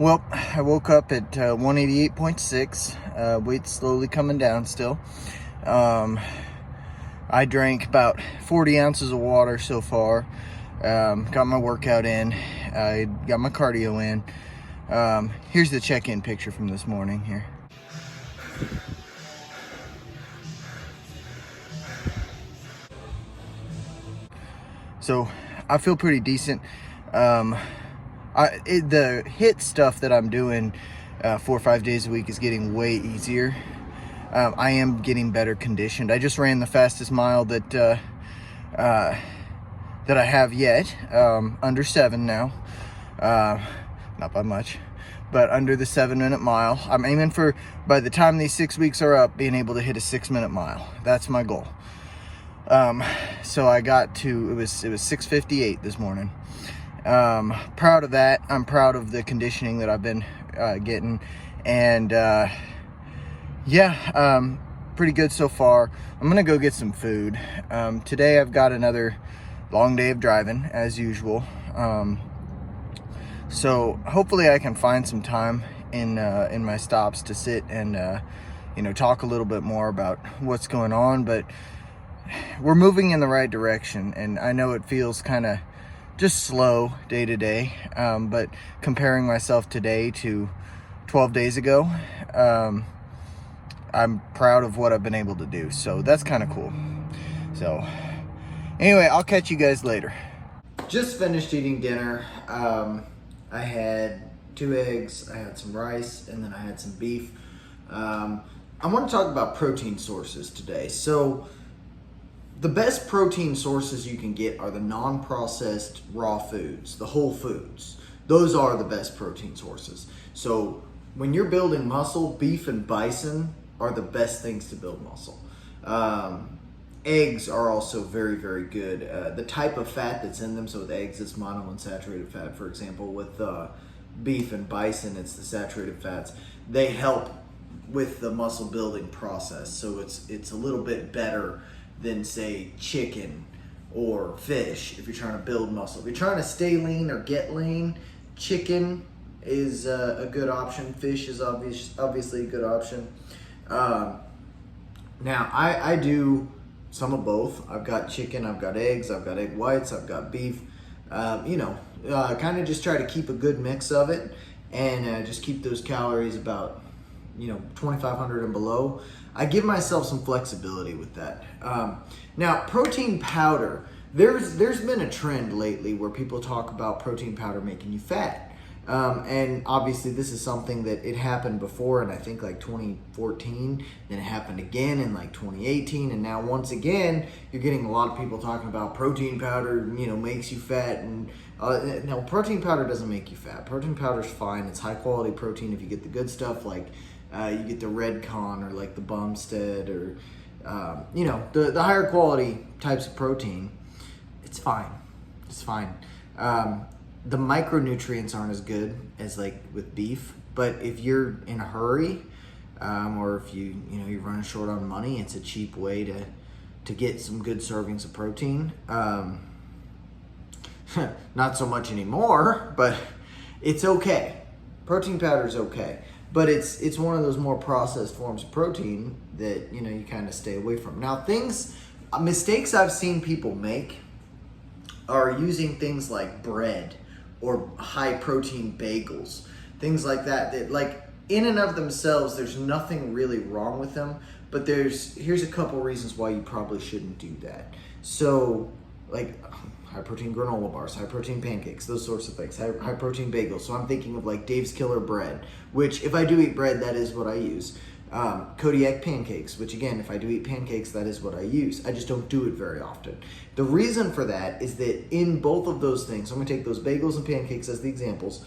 Well, I woke up at 188.6. Weight's slowly coming down still. I drank about 40 ounces of water so far. Got my workout in. I got my cardio in. Here's the check-in picture from this morning here. So I feel pretty decent. The HIIT stuff that I'm doing 4 or 5 days a week is getting way easier. I am getting better conditioned. I just ran the fastest mile that I have yet, under 7 now. Not by much, but under the 7-minute mile. I'm aiming for, by the time these 6 weeks are up, being able to hit a 6-minute mile. That's my goal. So I got to, it was 6:58 this morning. Proud of that. I'm proud of the conditioning that I've been getting, and pretty good so far. I'm gonna go get some food. Today I've got another long day of driving as usual. So hopefully I can find some time in my stops to sit and talk a little bit more about what's going on. But we're moving in the right direction, and I know it feels kind of just slow day to day, but comparing myself today to 12 days ago, I'm proud of what I've been able to do, so that's kind of cool. So anyway, I'll catch you guys later. Just finished eating dinner. I had 2 eggs, I had some rice, and then I had some beef. I want to talk about protein sources today. So the best protein sources you can get are the non-processed raw foods, the whole foods. Those are the best protein sources. So when you're building muscle, beef and bison are the best things to build muscle. Eggs are also very, very good. The type of fat that's in them, so with eggs, it's monounsaturated fat, for example. With beef and bison, it's the saturated fats. They help with the muscle building process, so it's a little bit better than, say, chicken or fish if you're trying to build muscle. If you're trying to stay lean or get lean, chicken is a good option. Fish is obviously a good option. Now, I do some of both. I've got chicken, I've got eggs, I've got egg whites, I've got beef. Kind of just try to keep a good mix of it, and just keep those calories about 2,500 and below. I give myself some flexibility with that. Now, protein powder. There's been a trend lately where people talk about protein powder making you fat. And obviously this is something that it happened before in I think like 2014, then it happened again in like 2018, and now once again you're getting a lot of people talking about protein powder makes you fat. And no, protein powder doesn't make you fat. Protein powder's fine. It's high quality protein if you get the good stuff, like you get the Redcon or like the Bumstead or the higher quality types of protein. It's fine. The micronutrients aren't as good as like with beef, but if you're in a hurry, or if you're running short on money, it's a cheap way to get some good servings of protein. Not so much anymore, but it's okay. Protein powder is okay, but it's one of those more processed forms of protein that you kind of stay away from. Now, mistakes I've seen people make are using things like bread or high protein bagels, things like that like in and of themselves, there's nothing really wrong with them, but here's a couple reasons why you probably shouldn't do that. So like high protein granola bars, high protein pancakes, those sorts of things, high protein bagels. So I'm thinking of like Dave's Killer Bread, which if I do eat bread, that is what I use. Kodiak pancakes, which again, if I do eat pancakes, that is what I use. I just don't do it very often. The reason for that is that in both of those things, so I'm gonna take those bagels and pancakes as the examples,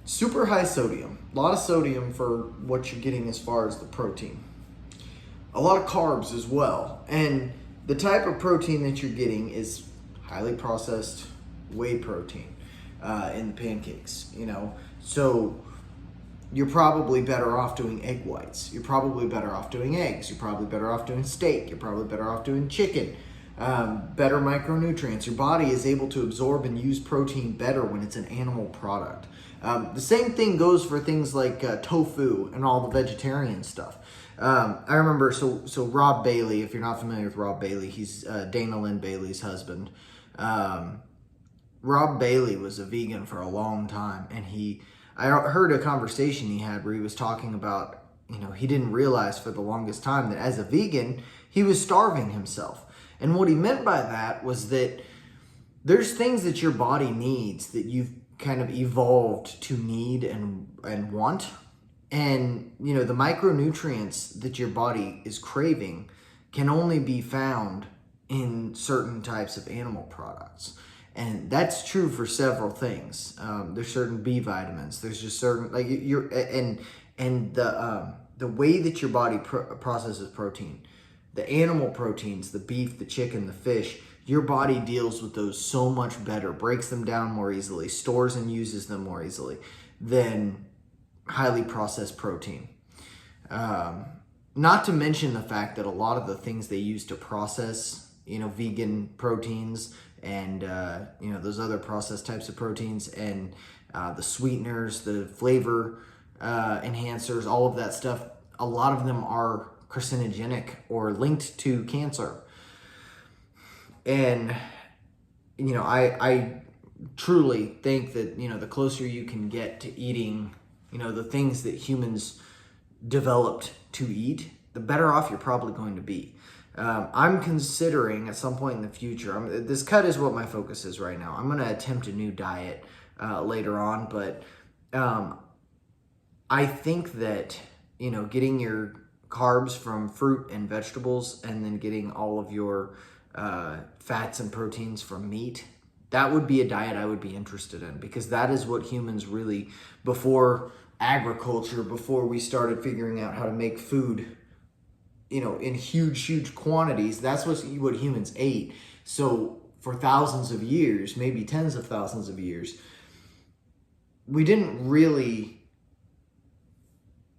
super high sodium, a lot of sodium for what you're getting as far as the protein. A lot of carbs as well. And the type of protein that you're getting is highly processed whey protein in the pancakes, so you're probably better off doing egg whites. You're probably better off doing eggs. You're probably better off doing steak. You're probably better off doing chicken. better micronutrients. Your body is able to absorb and use protein better when it's an animal product. The same thing goes for things like tofu and all the vegetarian stuff. I remember, so Rob Bailey, if you're not familiar with Rob Bailey, he's Dana Lynn Bailey's husband. Rob Bailey was a vegan for a long time, and I heard a conversation he had where he was talking about, he didn't realize for the longest time that as a vegan, he was starving himself. And what he meant by that was that there's things that your body needs that you've kind of evolved to need and want. And, the micronutrients that your body is craving can only be found in certain types of animal products. And that's true for several things. There's certain B vitamins. There's just certain, like and the way that your body processes protein, the animal proteins, the beef, the chicken, the fish, your body deals with those so much better, breaks them down more easily, stores and uses them more easily than highly processed protein. Not to mention the fact that a lot of the things they use to process, vegan proteins and, those other processed types of proteins and the sweeteners, the flavor enhancers, all of that stuff, a lot of them are carcinogenic or linked to cancer. And, I truly think that, the closer you can get to eating, the things that humans developed to eat, the better off you're probably going to be. I'm considering at some point in the future, this cut is what my focus is right now. I'm going to attempt a new diet later on, but I think that, getting your carbs from fruit and vegetables and then getting all of your fats and proteins from meat, that would be a diet I would be interested in, because that is what humans really, before agriculture, before we started figuring out how to make food, in huge quantities, that's what humans ate. So for thousands of years, maybe tens of thousands of years, we didn't really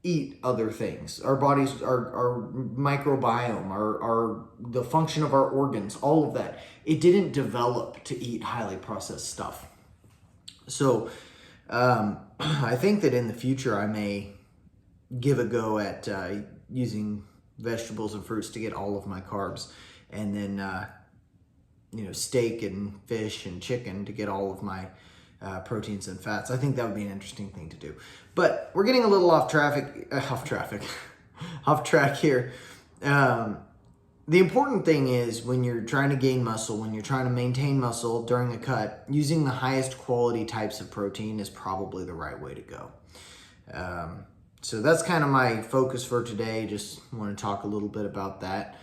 eat other things. Our bodies, our microbiome, the function of our organs, all of that, it didn't develop to eat highly processed stuff. So I think that in the future I may give a go at using vegetables and fruits to get all of my carbs, and then steak and fish and chicken to get all of my proteins and fats. I think that would be an interesting thing to do. But we're getting a little off track here. The important thing is, when you're trying to gain muscle, when you're trying to maintain muscle during a cut, using the highest quality types of protein is probably the right way to go. So that's kind of my focus for today. Just want to talk a little bit about that.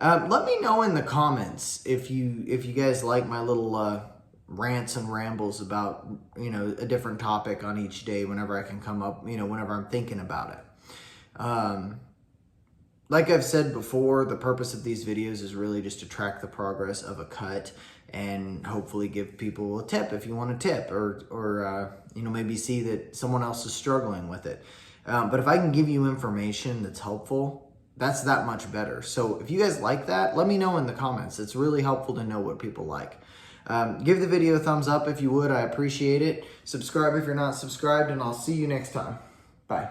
Let me know in the comments if you guys like my little rants and rambles about a different topic on each day whenever I can come up, whenever I'm thinking about it. Like I've said before, the purpose of these videos is really just to track the progress of a cut and hopefully give people a tip if you want a tip, or maybe see that someone else is struggling with it. But if I can give you information that's helpful, that's that much better. So if you guys like that, let me know in the comments. It's really helpful to know what people like. Give the video a thumbs up if you would. I appreciate it. Subscribe if you're not subscribed, and I'll see you next time. Bye.